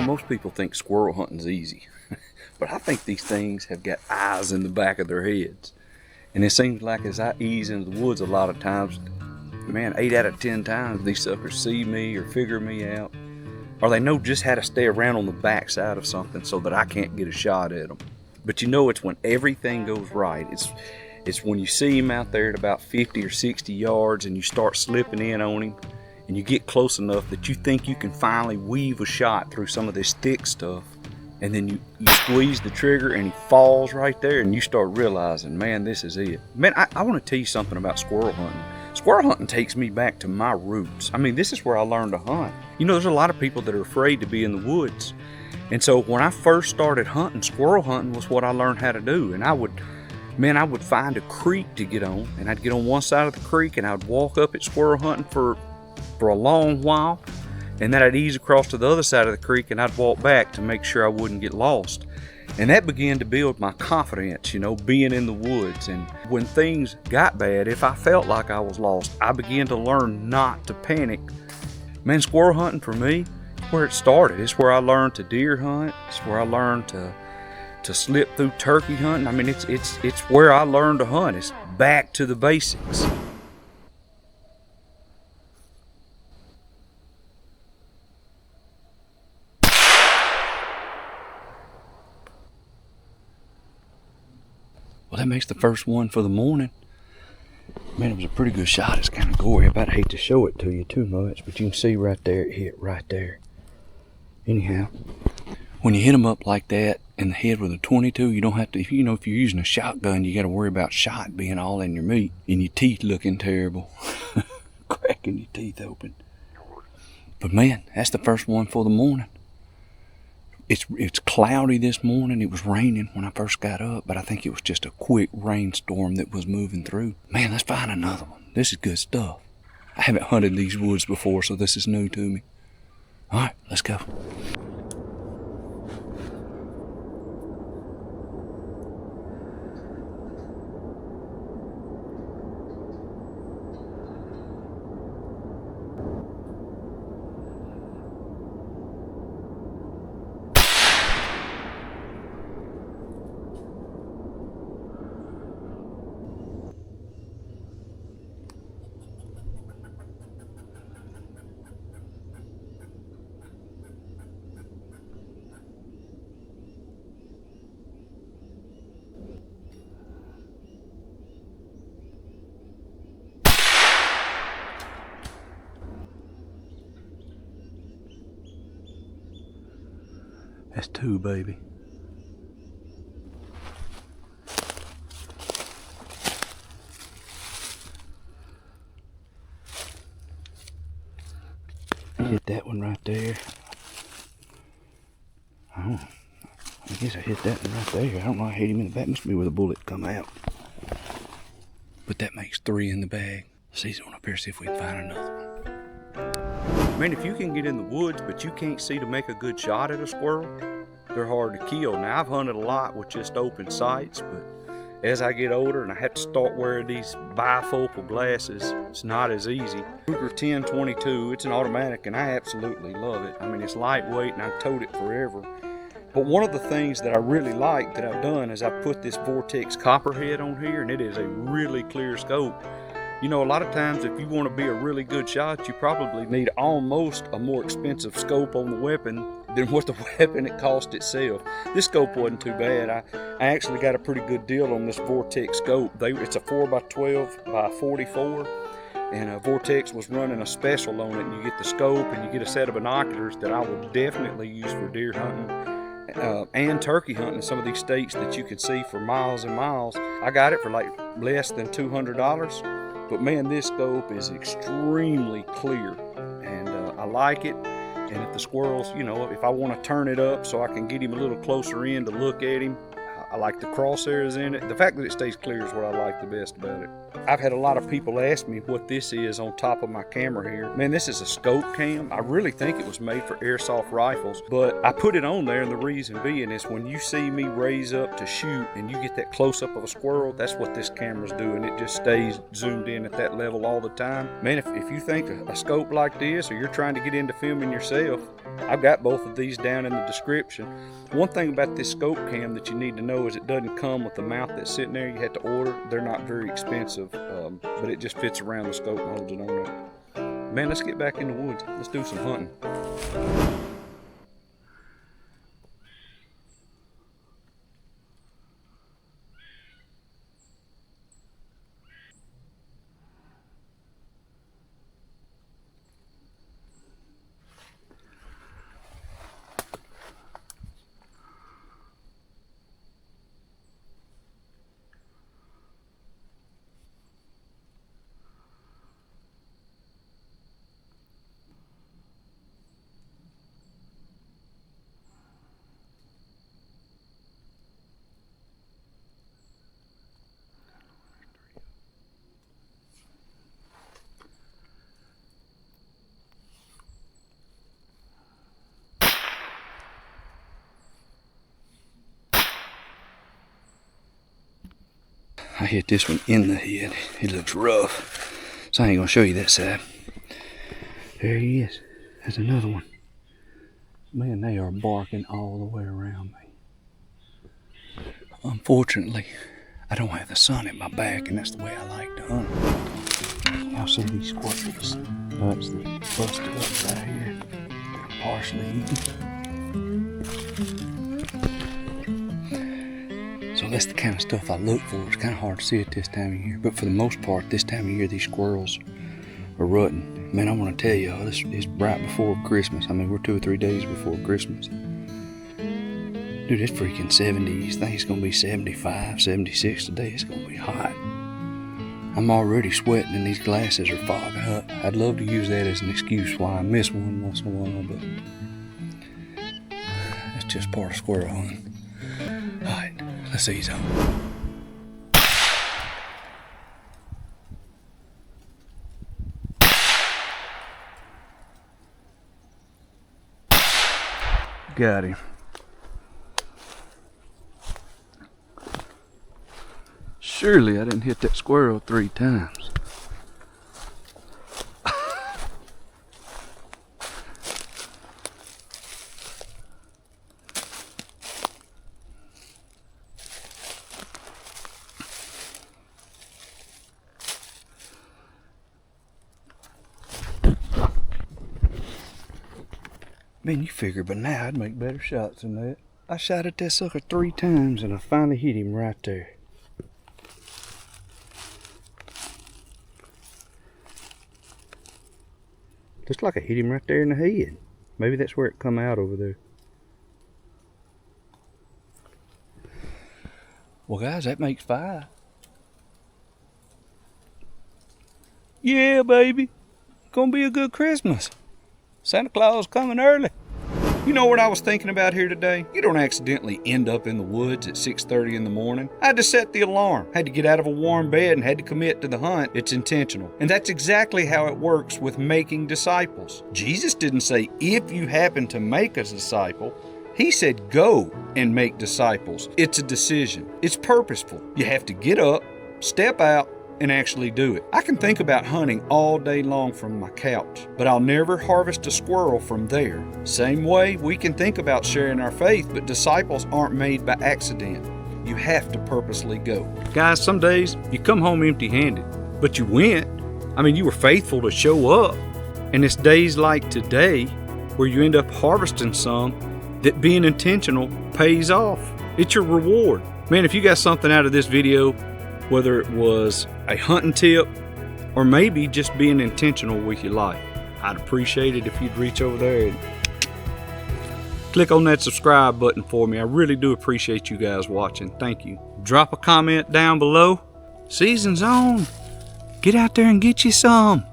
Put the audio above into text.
most people think squirrel hunting's easy, but I think these things have got eyes in the back of their heads. And it seems like as I ease into the woods a lot of times, man, 8 out of 10 times these suckers see me or figure me out, or they know just how to stay around on the backside of something so that I can't get a shot at them. But you know, it's when everything goes right. It's when you see him out there at about 50 or 60 yards and you start slipping in on him and you get close enough that you think you can finally weave a shot through some of this thick stuff, and then you squeeze the trigger and he falls right there, and you start realizing, man, this is it. Man, I want to tell you something about squirrel hunting. Squirrel hunting takes me back to my roots. I mean, this is where I learned to hunt. You know, there's a lot of people that are afraid to be in the woods. And so when I first started hunting, squirrel hunting was what I learned how to do. And I would find a creek to get on, and I'd get on one side of the creek and I'd walk up at squirrel hunting for a long while. And then I'd ease across to the other side of the creek and I'd walk back to make sure I wouldn't get lost. And that began to build my confidence, you know, being in the woods. And when things got bad, if I felt like I was lost, I began to learn not to panic. Man, squirrel hunting for me, it's where it started. It's where I learned to deer hunt. It's where I learned to slip through turkey hunting. I mean, it's where I learned to hunt. It's back to the basics. Well, that makes the first one for the morning. Man, it was a pretty good shot. It's kind of gory. I about hate to show it to you too much, but you can see right there, it hit right there. Anyhow, when you hit them up like that in the head with a 22, you don't have to, you know, if you're using a shotgun, you got to worry about shot being all in your meat and your teeth looking terrible. Cracking your teeth open. But man, that's the first one for the morning. It's cloudy this morning. It was raining when I first got up, but I think it was just a quick rainstorm that was moving through. Man, let's find another one. This is good stuff. I haven't hunted these woods before, so this is new to me. All right, let's go. That's 2, baby. Hit that one right there. Oh, I guess I hit that one right there. I don't know, I hit him in the back. Must be where the bullet come out. But that makes 3 in the bag. Seize on up here, see if we can find another one. Man, if you can get in the woods, but you can't see to make a good shot at a squirrel, they're hard to kill. Now, I've hunted a lot with just open sights, but as I get older and I have to start wearing these bifocal glasses, it's not as easy. Ruger 10-22, it's an automatic, and I absolutely love it. I mean, it's lightweight, and I've towed it forever. But one of the things that I really like that I've done is I put this Vortex copperhead on here, and it is a really clear scope. You know, a lot of times if you want to be a really good shot, you probably need almost a more expensive scope on the weapon than what the weapon it cost itself. This scope wasn't too bad. I actually got a pretty good deal on this Vortex scope. It's a 4x12 by 44, and Vortex was running a special on it, and you get the scope and you get a set of binoculars that I would definitely use for deer hunting and turkey hunting in some of these states that you can see for miles and miles. I got it for like less than $200. But man, this scope is extremely clear, and I like it. And if the squirrels, you know, if I want to turn it up so I can get him a little closer in to look at him, I like the crosshairs in it. The fact that it stays clear is what I like the best about it. I've had a lot of people ask me what this is on top of my camera here. Man, this is a scope cam. I really think it was made for airsoft rifles, but I put it on there, and the reason being is when you see me raise up to shoot and you get that close-up of a squirrel, that's what this camera's doing. It just stays zoomed in at that level all the time. Man, if you think a scope like this, or you're trying to get into filming yourself, I've got both of these down in the description. One thing about this scope cam that you need to know is it doesn't come with the mount that's sitting there. You have to order. They're not very expensive, but it just fits around the scope and holds it on there. Man, let's get back in the woods. Let's do some hunting. I hit this one in the head. It looks rough, so I ain't gonna show you that side. There he is. There's another one. Man, they are barking all the way around me. Unfortunately, I don't have the sun at my back, and that's the way I like to hunt. Y'all see these squirrels? Nuts that busted up right here. Partially eaten. So that's the kind of stuff I look for. It's kind of hard to see at this time of year, but for the most part, this time of year, these squirrels are rutting. Man, I want to tell y'all, this is right before Christmas. I mean, we're 2 or 3 days before Christmas. Dude, it's freaking 70s. I think it's going to be 75, 76 today. It's going to be hot. I'm already sweating and these glasses are fogging up. I'd love to use that as an excuse why I miss one once in a while, but it's just part of squirrel hunting. All right. Let's ease up. Got him. Surely I didn't hit that squirrel 3 times. Man, you figure by now I'd make better shots than that. I shot at that sucker 3 times and I finally hit him right there. Looks like I hit him right there in the head. Maybe that's where it come out over there. Well guys, that makes 5. Yeah, baby. Gonna be a good Christmas. Santa Claus coming early. You know what I was thinking about here today? You don't accidentally end up in the woods at 6:30 in the morning. I had to set the alarm, had to get out of a warm bed and had to commit to the hunt. It's intentional. And that's exactly how it works with making disciples. Jesus didn't say, if you happen to make a disciple. He said, go and make disciples. It's a decision. It's purposeful. You have to get up, step out, and actually do it. I can think about hunting all day long from my couch, but I'll never harvest a squirrel from there. Same way, we can think about sharing our faith, but disciples aren't made by accident. You have to purposely go. Guys, some days you come home empty-handed, but you went. I mean, you were faithful to show up. And it's days like today where you end up harvesting some that being intentional pays off. It's your reward. Man, if you got something out of this video, whether it was a hunting tip or maybe just being intentional with your life, I'd appreciate it if you'd reach over there and click on that subscribe button for me. I really do appreciate you guys watching. Thank you. Drop a comment down below. Season's on. Get out there and get you some.